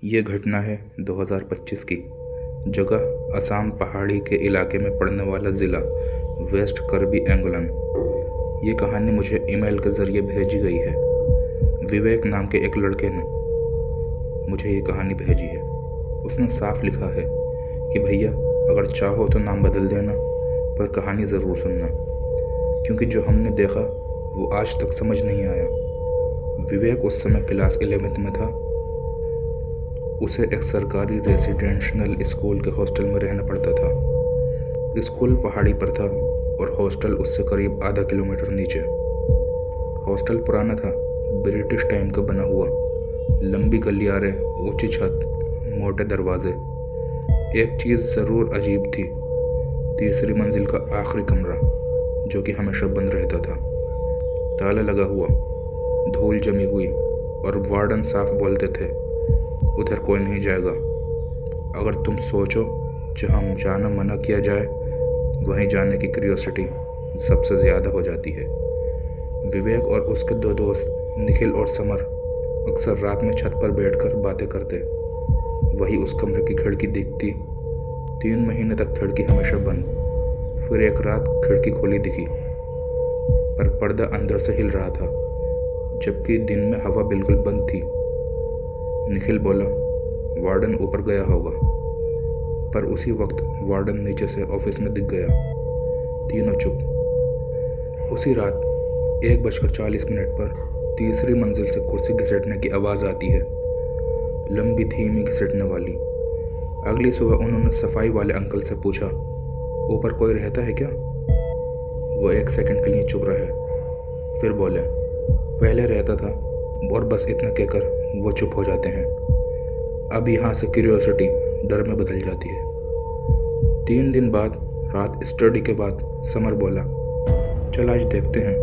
ये घटना है 2025 की। जगह असम पहाड़ी के इलाके में पड़ने वाला ज़िला वेस्ट कार्बी एंगोलन। ये कहानी मुझे ईमेल के ज़रिए भेजी गई है। विवेक नाम के एक लड़के ने मुझे ये कहानी भेजी है। उसने साफ लिखा है कि भैया अगर चाहो तो नाम बदल देना, पर कहानी ज़रूर सुनना, क्योंकि जो हमने देखा वो आज तक समझ नहीं आया। विवेक उस समय क्लास 11th में था। उसे एक सरकारी रेजिडेंशियल स्कूल के हॉस्टल में रहना पड़ता था। स्कूल पहाड़ी पर था और हॉस्टल उससे करीब आधा किलोमीटर नीचे। हॉस्टल पुराना था, ब्रिटिश टाइम का बना हुआ। लंबी गलियारें, ऊंची छत, मोटे दरवाजे। एक चीज़ ज़रूर अजीब थी, तीसरी मंजिल का आखिरी कमरा, जो कि हमेशा बंद रहता था, ताला लगा हुआ, धूल जमी हुई, और वार्डन साफ बोलते थे उधर कोई नहीं जाएगा। अगर तुम सोचो जहाँ जाना मना किया जाए, वहीं जाने की क्यूरियोसिटी सबसे ज़्यादा हो जाती है। विवेक और उसके दो दोस्त निखिल और समर अक्सर रात में छत पर बैठकर बातें करते। वही उस कमरे की खिड़की दिखती। 3 महीने तक खिड़की हमेशा बंद। फिर एक रात खिड़की खुली दिखी, पर पर्दा अंदर से हिल रहा था, जबकि दिन में हवा बिल्कुल बंद थी। निखिल बोला, वार्डन ऊपर गया होगा, पर उसी वक्त वार्डन नीचे से ऑफिस में दिख गया। तीनों चुप। उसी रात 1:40 पर तीसरी मंजिल से कुर्सी घिसटने की आवाज़ आती है, लंबी धीमी घिसटने वाली। अगली सुबह उन्होंने सफाई वाले अंकल से पूछा, ऊपर कोई रहता है क्या? वो 1 सेकंड के लिए चुप रहे, फिर बोले, पहले रहता था, और बस इतना कहकर वो चुप हो जाते हैं। अब यहाँ से क्यूरियोसिटी डर में बदल जाती है। 3 दिन बाद रात स्टडी के बाद समर बोला, चल आज देखते हैं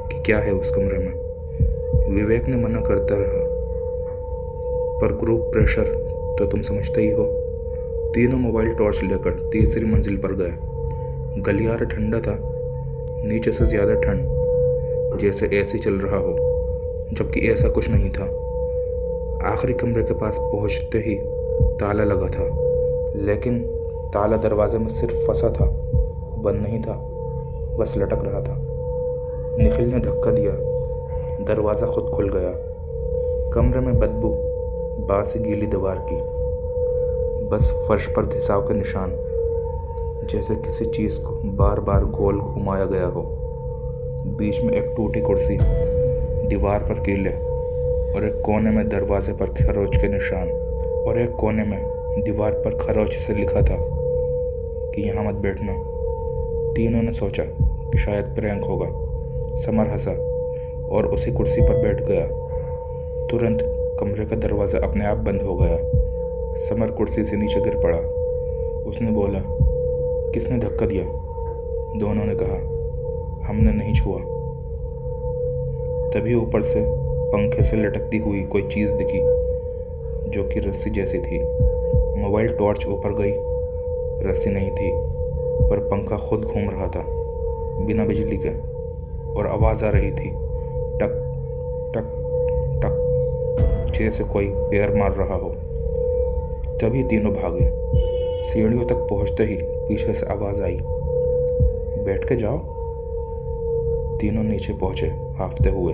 कि क्या है उस कमरे में। विवेक ने मना करता रहा, पर ग्रुप प्रेशर तो तुम समझते ही हो। तीनों मोबाइल टॉर्च लेकर तीसरी मंजिल पर गए। गलियारा ठंडा था, नीचे से ज़्यादा ठंड, जैसे एसी चल रहा हो, जबकि ऐसा कुछ नहीं था। आखिरी कमरे के पास पहुंचते ही ताला लगा था, लेकिन ताला दरवाजे में सिर्फ फंसा था, बंद नहीं था, बस लटक रहा था। निखिल ने धक्का दिया, दरवाज़ा खुद खुल गया। कमरे में बदबू, बासी गीली दीवार की, बस फर्श पर घिसाव के निशान, जैसे किसी चीज़ को बार बार गोल घुमाया गया हो। बीच में एक टूटी कुर्सी, दीवार पर कीले, और एक कोने में दरवाजे पर खरोच के निशान, और एक कोने में दीवार पर खरोच से लिखा था कि यहाँ मत बैठना। तीनों ने सोचा कि शायद प्रैंक होगा। समर हंसा और उसी कुर्सी पर बैठ गया। तुरंत कमरे का दरवाज़ा अपने आप बंद हो गया। समर कुर्सी से नीचे गिर पड़ा। उसने बोला, किसने धक्का दिया? दोनों ने कहा, हमने नहीं छुआ। तभी ऊपर से पंखे से लटकती हुई कोई चीज़ दिखी, जो कि रस्सी जैसी थी। मोबाइल टॉर्च ऊपर गई, रस्सी नहीं थी, पर पंखा खुद घूम रहा था, बिना बिजली के, और आवाज़ आ रही थी, टक टक टक, जैसे कोई पैर मार रहा हो। तभी तीनों भागे। सीढ़ियों तक पहुंचते ही पीछे से आवाज़ आई, बैठ के जाओ। तीनों नीचे पहुंचे हांफते हुए।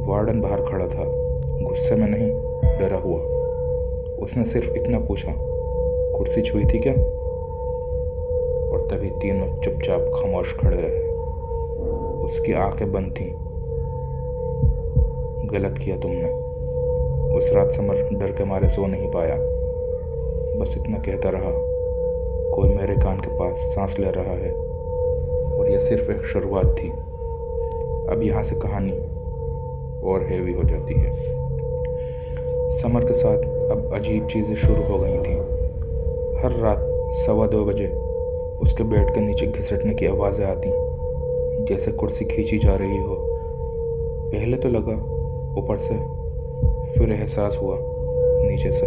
वार्डन बाहर खड़ा था, गुस्से में नहीं, डरा हुआ। उसने सिर्फ इतना पूछा, कुर्सी छुई थी क्या? और तभी तीनों चुपचाप खामोश खड़े रहे। उसकी आंखें बंद थीं। गलत किया तुमने। उस रात समर डर के मारे सो नहीं पाया। बस इतना कहता रहा, कोई मेरे कान के पास सांस ले रहा है। और यह सिर्फ एक शुरुआत थी। अब यहाँ से कहानी और हेवी हो जाती है। समर के साथ अब अजीब चीज़ें शुरू हो गई थीं। हर रात 2:15 बजे उसके बेड के नीचे घिसटने की आवाज़ें आती, जैसे कुर्सी खींची जा रही हो। पहले तो लगा ऊपर से, फिर एहसास हुआ नीचे से।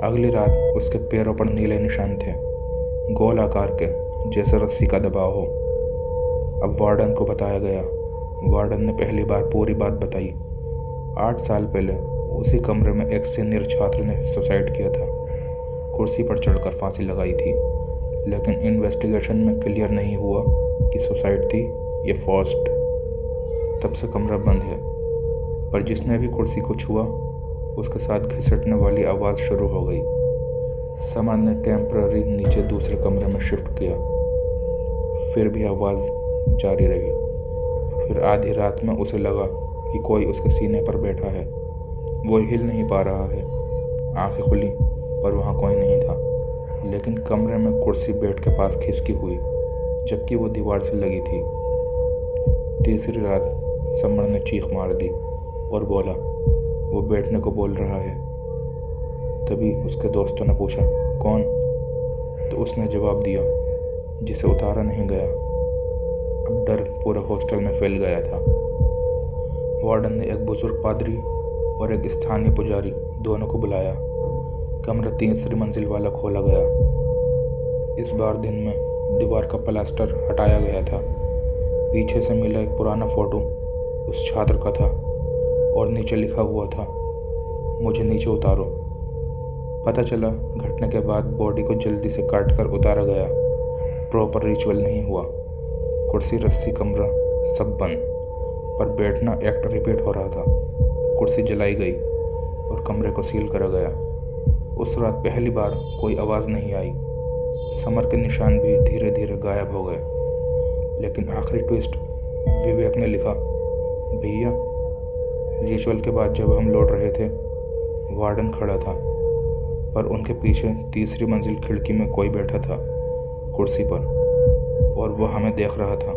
अगली रात उसके पैरों पर नीले निशान थे, गोल आकार के, जैसे रस्सी का दबाव हो। अब वार्डन को बताया गया। वार्डन ने पहली बार पूरी बात बताई। 8 साल पहले उसी कमरे में एक सीनियर छात्र ने सुसाइड किया था। कुर्सी पर चढ़कर फांसी लगाई थी, लेकिन इन्वेस्टिगेशन में क्लियर नहीं हुआ कि सुसाइड थी या फोर्स्ड। तब से कमरा बंद है, पर जिसने भी कुर्सी को छुआ उसके साथ घिसटने वाली आवाज़ शुरू हो गई। समर ने टेम्पररी नीचे दूसरे कमरे में शिफ्ट किया, फिर भी आवाज़ जारी रही। फिर आधी रात में उसे लगा कि कोई उसके सीने पर बैठा है। वो हिल नहीं पा रहा है। आंखें खुली पर वहाँ कोई नहीं था, लेकिन कमरे में कुर्सी बेड के पास खिसकी हुई, जबकि वो दीवार से लगी थी। तीसरी रात समर ने चीख मार दी और बोला, वो बैठने को बोल रहा है। तभी उसके दोस्तों ने पूछा, कौन? तो उसने जवाब दिया, जिसे उतारा नहीं गया। अब डर पूरे हॉस्टल में फैल गया था। वार्डन ने एक बुजुर्ग पादरी और एक स्थानीय पुजारी दोनों को बुलाया। कमरा 3री मंजिल वाला खोला गया। इस बार दिन में दीवार का प्लास्टर हटाया गया था। पीछे से मिला एक पुराना फोटो उस छात्र का था और नीचे लिखा हुआ था, मुझे नीचे उतारो। पता चला घटना के बाद बॉडी को जल्दी से काटकर उतारा गया। प्रॉपर रिचुअल नहीं हुआ। कुर्सी, रस्सी, कमरा सब बंद, पर बैठना एक्ट रिपीट हो रहा था। कुर्सी जलाई गई और कमरे को सील करा गया। उस रात पहली बार कोई आवाज़ नहीं आई। समर के निशान भी धीरे धीरे गायब हो गए। लेकिन आखिरी ट्विस्ट, विवेक ने लिखा, भैया रिचुअल के बाद जब हम लौट रहे थे, वार्डन खड़ा था, पर उनके पीछे 3री मंजिल खिड़की में कोई बैठा था कुर्सी पर, और वो हमें देख रहा था।